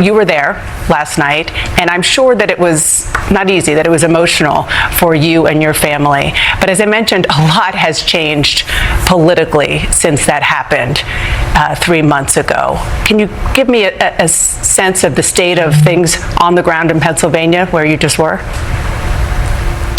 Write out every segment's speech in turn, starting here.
you were there last night, and I'm sure that it was not easy, that it was emotional for you and your family. But as I mentioned, a lot has changed politically since that happened 3 months ago. Can you give me a sense of the state of things on the ground in Pennsylvania, where you just were?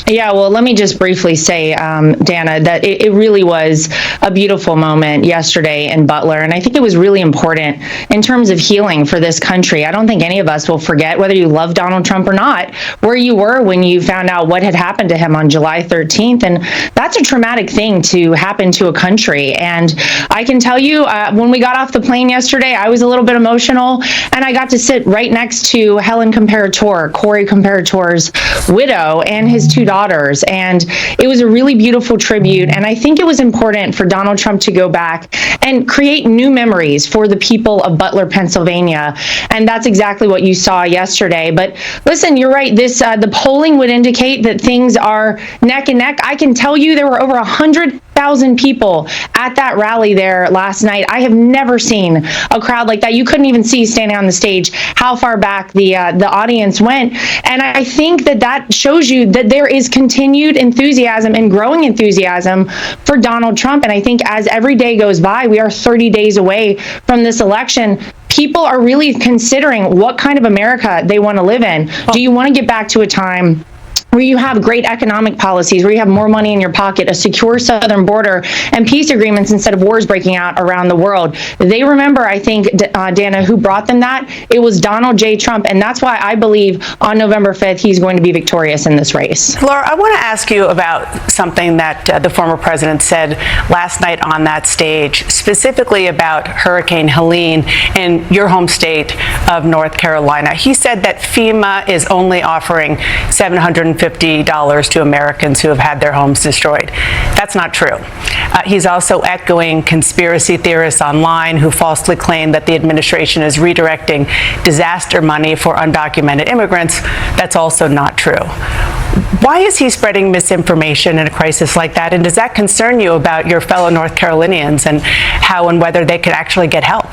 Yeah, well, let me just briefly say, Dana, that it really was a beautiful moment yesterday in Butler. And I think it was really important in terms of healing for this country. I don't think any of us will forget, whether you love Donald Trump or not, where you were when you found out what had happened to him on July 13th. And that's a traumatic thing to happen to a country. And I can tell you, when we got off the plane yesterday, I was a little bit emotional. And I got to sit right next to Helen Comparator, Corey Comparator's widow, and his two daughters. And it was a really beautiful tribute. And I think it was important for Donald Trump to go back and create new memories for the people of Butler, Pennsylvania. And that's exactly what you saw yesterday. But listen, you're right. The polling would indicate that things are neck and neck. I can tell you there were over 100,000 people at that rally there last night. I have never seen a crowd like that. You couldn't even see, standing on the stage, how far back the audience went. And I think that shows you that there is continued enthusiasm and growing enthusiasm for Donald Trump. And I think as every day goes by, we are 30 days away from this election. People are really considering what kind of America they want to live in. Do you want to get back to a time where you have great economic policies, where you have more money in your pocket, a secure southern border, and peace agreements instead of wars breaking out around the world? They remember, I think, Dana, who brought them that? It was Donald J. Trump, and that's why I believe on November 5th he's going to be victorious in this race. Laura, I want to ask you about something that the former president said last night on that stage, specifically about Hurricane Helene in your home state of North Carolina. He said that FEMA is only offering $750 to Americans who have had their homes destroyed. That's not true. He's also echoing conspiracy theorists online who falsely claim that the administration is redirecting disaster money for undocumented immigrants. That's also not true. Why is he spreading misinformation in a crisis like that? And does that concern you about your fellow North Carolinians and how and whether they could actually get help?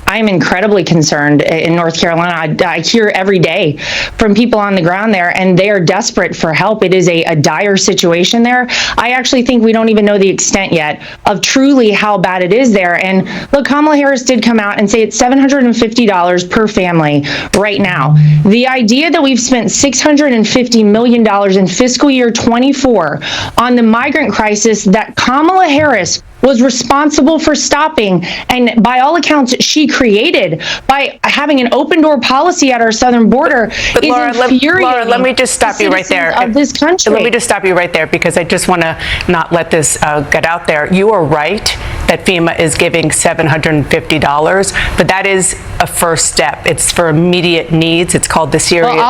I'm incredibly concerned in North Carolina. I hear every day from people on the ground there, and they are desperate for help. It is a dire situation there. I actually think we don't even know the extent yet of truly how bad it is there. And look, Kamala Harris did come out and say it's $750 per family right now. The idea that we've spent $650 million in fiscal year 24 on the migrant crisis that Kamala Harris was responsible for stopping, and by all accounts she created by having an open door policy at our southern border, but is Laura, infuriating. Let me just stop you right there. Of this country. Let me just stop you right there, because I just want to not let this get out there. You are right that FEMA is giving $750, but that is a first step. It's for immediate needs. It's called the serious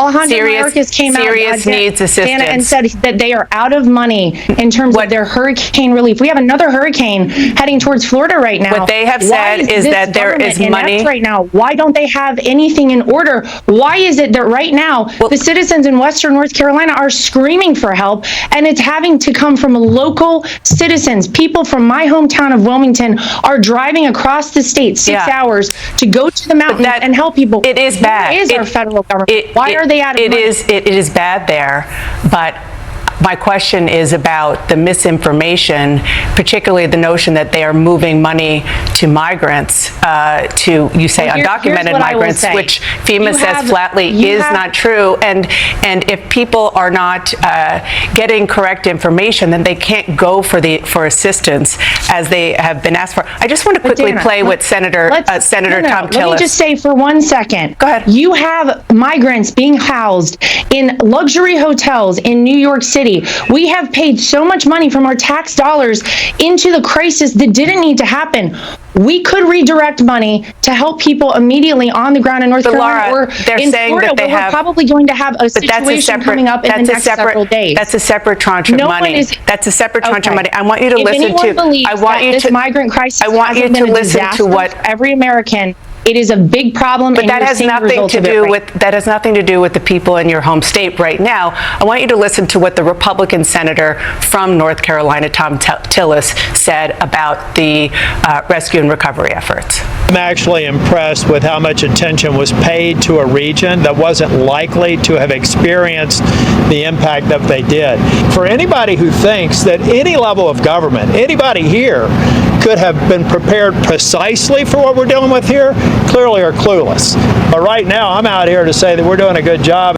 needs assistance. Dana, and said that they are out of money in terms of their hurricane relief. We have another hurricane heading towards Florida right now. What they have said is that there is money right now. Why don't they have anything in order? Why is it that right now the citizens in Western North Carolina are screaming for help, and it's having to come from local citizens? People from my hometown of Wilmington are driving across the state 6 hours to go to the mountains and help people. It is bad. Where is our federal government? Why are they out of money? It is bad there, but my question is about the misinformation, particularly the notion that they are moving money to migrants, to, you say, undocumented migrants, which FEMA says flatly is not true. And if people are not getting correct information, then they can't go for assistance as they have been asked for. I just want to quickly play with Senator Tom Tillis. Let me just say for 1 second. Go ahead. You have migrants being housed in luxury hotels in New York City. We have paid so much money from our tax dollars into the crisis that didn't need to happen. We could redirect money to help people immediately on the ground in North Carolina or in Florida, where we're probably going to have a situation coming up in the next several days. That's a separate tranche of money. That's a separate tranche of money. I want you to listen to. I want you to. This migrant crisis. I want you to listen to what every American. It is a big problem, but that has nothing to do with the people in your home state right now. I want you to listen to what the Republican senator from North Carolina, Tom Tillis, said about the rescue and recovery efforts. I'm actually impressed with how much attention was paid to a region that wasn't likely to have experienced the impact that they did. For anybody who thinks that any level of government, anybody here, could have been prepared precisely for what we're dealing with here, clearly are clueless. But right now, I'm out here to say that we're doing a good job.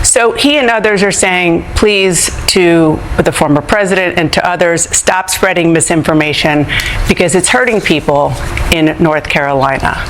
So he and others are saying, please, to the former president and to others, stop spreading misinformation because it's hurting people in North Carolina.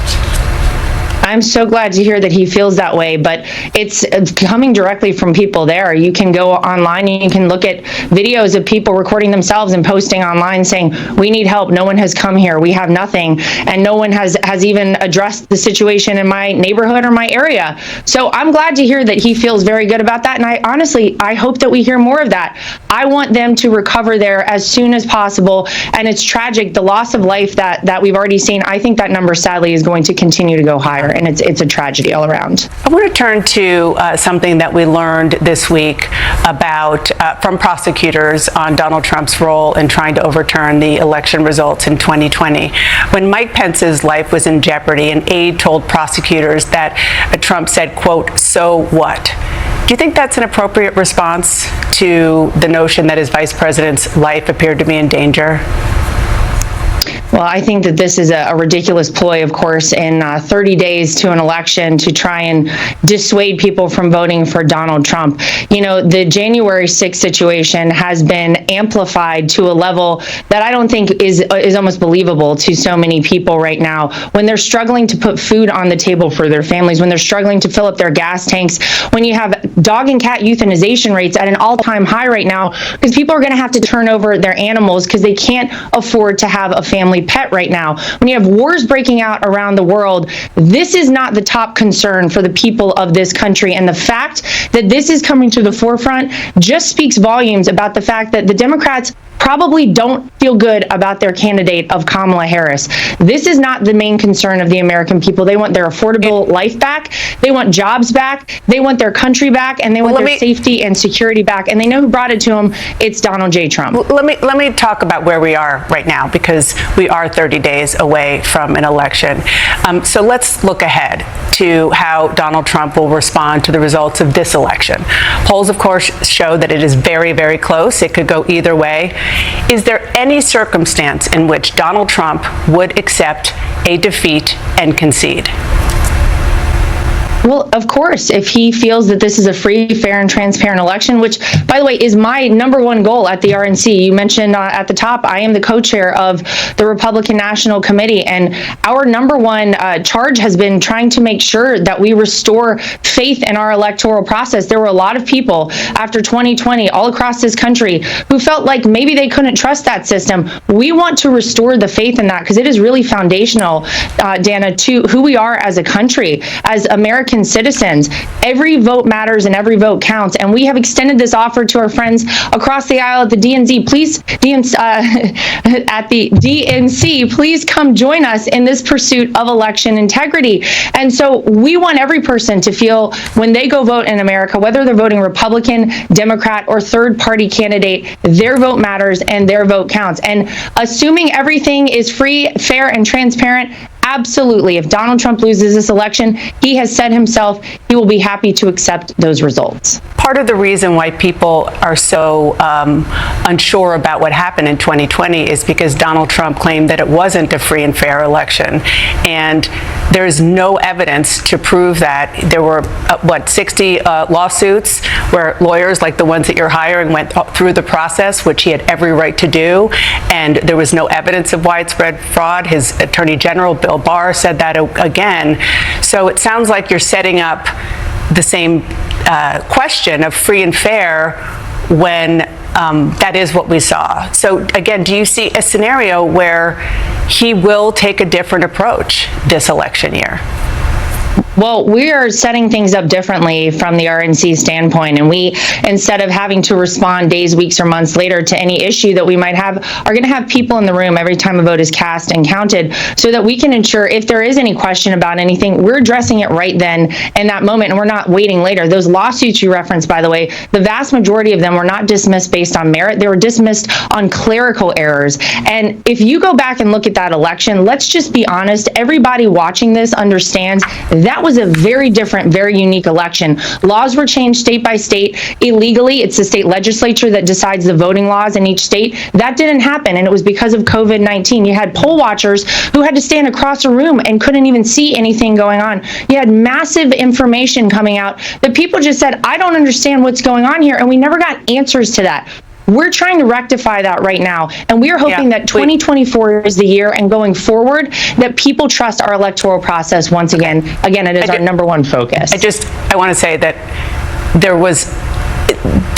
I'm so glad to hear that he feels that way, but it's coming directly from people there. You can go online and you can look at videos of people recording themselves and posting online saying, we need help, no one has come here, we have nothing, and no one has even addressed the situation in my neighborhood or my area. So I'm glad to hear that he feels very good about that, and I hope that we hear more of that. I want them to recover there as soon as possible, and it's tragic, the loss of life that we've already seen. I think that number sadly is going to continue to go higher, and it's a tragedy all around. I want to turn to something that we learned this week about from prosecutors on Donald Trump's role in trying to overturn the election results in 2020. When Mike Pence's life was in jeopardy, an aide told prosecutors that Trump said, quote, "So what?" Do you think that's an appropriate response to the notion that his vice president's life appeared to be in danger? Well, I think that this is a ridiculous ploy, of course, in 30 days to an election to try and dissuade people from voting for Donald Trump. You know, the January 6th situation has been amplified to a level that I don't think is almost believable to so many people right now. When they're struggling to put food on the table for their families, when they're struggling to fill up their gas tanks, when you have dog and cat euthanization rates at an all-time high right now, because people are going to have to turn over their animals because they can't afford to have a family pet right now. When you have wars breaking out around the world, this is not the top concern for the people of this country. And the fact that this is coming to the forefront just speaks volumes about the fact that the Democrats probably don't feel good about their candidate of Kamala Harris. This is not the main concern of the American people. They want their affordable life back. They want jobs back. They want their country back, and they want their safety and security back. And they know who brought it to them. It's Donald J. Trump. Let me talk about where we are right now, because we are 30 days away from an election. So let's look ahead to how Donald Trump will respond to the results of this election. Polls, of course, show that it is very, very close. It could go either way. Is there any circumstance in which Donald Trump would accept a defeat and concede? Well, of course, if he feels that this is a free, fair, and transparent election, which, by the way, is my number one goal at the RNC. You mentioned at the top, I am the co-chair of the Republican National Committee, and our number one charge has been trying to make sure that we restore faith in our electoral process. There were a lot of people after 2020 all across this country who felt like maybe they couldn't trust that system. We want to restore the faith in that because it is really foundational, Dana, to who we are as a country, as American citizens. Every vote matters and every vote counts. And we have extended this offer to our friends across the aisle at the DNC. At the DNC, please come join us in this pursuit of election integrity. And so we want every person to feel when they go vote in America, whether they're voting Republican, Democrat, or third-party candidate, their vote matters and their vote counts. And assuming everything is free, fair, and transparent, absolutely. If Donald Trump loses this election, he has said himself he will be happy to accept those results. Part of the reason why people are so unsure about what happened in 2020 is because Donald Trump claimed that it wasn't a free and fair election. And there's no evidence to prove that. There were, 60 lawsuits where lawyers like the ones that you're hiring went through the process, which he had every right to do. And there was no evidence of widespread fraud. His Attorney General, Bill Barr, said that again. So it sounds like you're setting up the same question of free and fair when that is what we saw. So again, do you see a scenario where he will take a different approach this election year? Well, we are setting things up differently from the RNC standpoint, and we, instead of having to respond days, weeks, or months later to any issue that we might have, are going to have people in the room every time a vote is cast and counted, so that we can ensure if there is any question about anything, we're addressing it right then in that moment, and we're not waiting later. Those lawsuits you referenced, by the way, the vast majority of them were not dismissed based on merit. They were dismissed on clerical errors. And if you go back and look at that election, let's just be honest, everybody watching this understands that was a very different, very unique election. Laws were changed state by state illegally. It's the state legislature that decides the voting laws in each state. That didn't happen, and it was because of COVID-19. You had poll watchers who had to stand across a room and couldn't even see anything going on. You had massive information coming out that people just said, I don't understand what's going on here, and we never got answers to that. We're trying to rectify that right now, and we are hoping that 2024 is the year, and going forward, that people trust our electoral process once again. Again, it is our number one focus. I want to say that there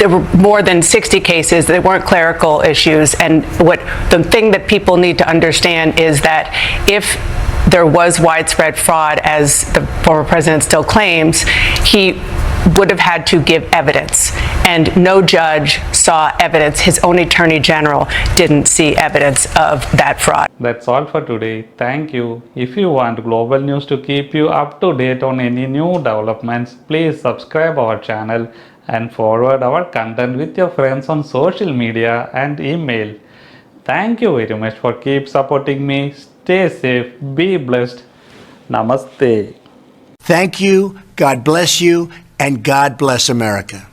were more than 60 cases that weren't clerical issues, and the thing that people need to understand is that if there was widespread fraud, as the former president still claims, he would have had to give evidence, and no judge saw evidence. His own attorney general didn't see evidence of that fraud. That's all for today. Thank you. If you want global news to keep you up to date on any new developments, please subscribe our channel and forward our content with your friends on social media and email. Thank you very much for keep supporting me. Stay safe, be blessed. Namaste. Thank you, God bless you, and God bless America.